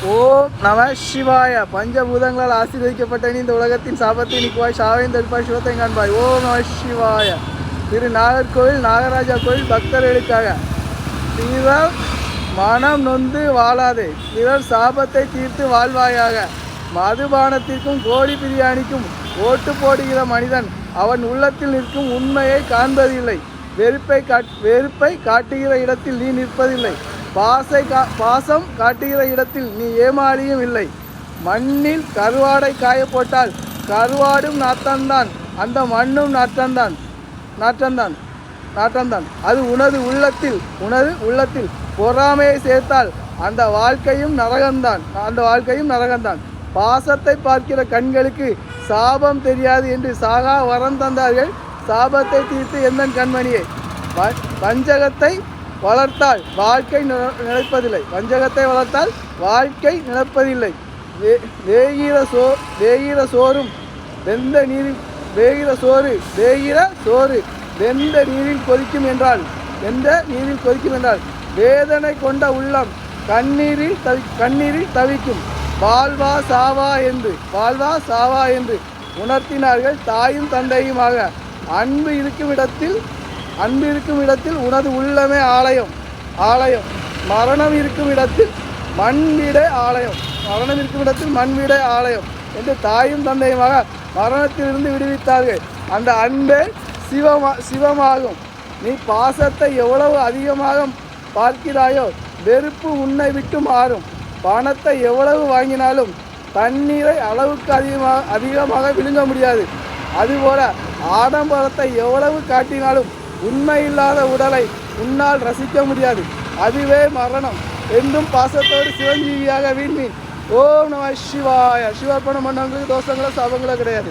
ஓம் நம சிவாய. பஞ்சபூதங்களால் ஆசீர்வதிக்கப்பட்ட நீ இந்த உலகத்தின் சாபத்தை நீக்குவாய், சாவையும் தடுப்பாய், சிவத்தை காண்பாய். ஓம் நம சிவாய. திரு நாகர்கோவில் நாகராஜா கோவில் பக்தர்களுக்காக. பிறர் மனம் நொந்து வாழாதே, பிறர் சாபத்தை தீர்த்து வாழ்வாயாக. மதுபானத்திற்கும் கோழி பிரியாணிக்கும் ஓட்டு போடுகிற மனிதன் அவன் உள்ளத்தில் நிற்கும் உண்மையை காண்பதில்லை. வெறுப்பை காட்டுகிற இடத்தில் நீ நிற்பதில்லை. பாசம் காட்டுகிற இடத்தில் நீ ஏமாளியும் இல்லை. மண்ணில் கருவாடை காய போட்டால் கருவாடும் நாற்றம்தான், அந்த மண்ணும் நாற்றம்தான். அது உனது உள்ளத்தில் பொறாமையை சேர்த்தால் அந்த வாழ்க்கையும் நரகம்தான். பாசத்தை பார்க்கிற கண்களுக்கு சாபம் தெரியாது என்று சாகா வரம் தந்தார்கள். சாபத்தை தீர்த்து எந்தன் கண்மணியே. வஞ்சகத்தை வளர்த்தால் வாழ்க்கை நிலைப்பதில்லை. வேகிற சோறு வெந்த நீரில் கொதிக்கும் என்றால் வேதனை கொண்ட உள்ளம் கண்ணீரில் தவிக்கும். வாழ்வா சாவா என்று உணர்த்தினார்கள் தாயும் தந்தையுமாக. அன்பு இருக்கும் இடத்தில் உனது உள்ளமே ஆலயம். மரணம் இருக்கும் இடத்தில் மண் வீடே ஆலயம் என்று தாயும் தந்தையுமாக மரணத்திலிருந்து விடுவித்தார்கள். அந்த அன்பே சிவமாகும். நீ பாசத்தை எவ்வளவு அதிகமாக பார்க்கிறாயோ வெறுப்பு உன்னை விட்டு மாறும். பணத்தை எவ்வளவு வாங்கினாலும் தண்ணீரை அளவுக்கு அதிகமாக விழுங்க முடியாது. அதுபோல ஆடம்பரத்தை எவ்வளவு காட்டினாலும் உண்மையில்லாத உடலை உன்னால் ரசிக்க முடியாது. அதுவே மரணம். என்றும் பாசத்தோடு சிவஞ்சீவியாக வீண்மீன். ஓம் நம சிவாய. சிவார்ப்பணம் பண்ணவங்களுக்கு தோஷங்களோ சாபங்களோ கிடையாது.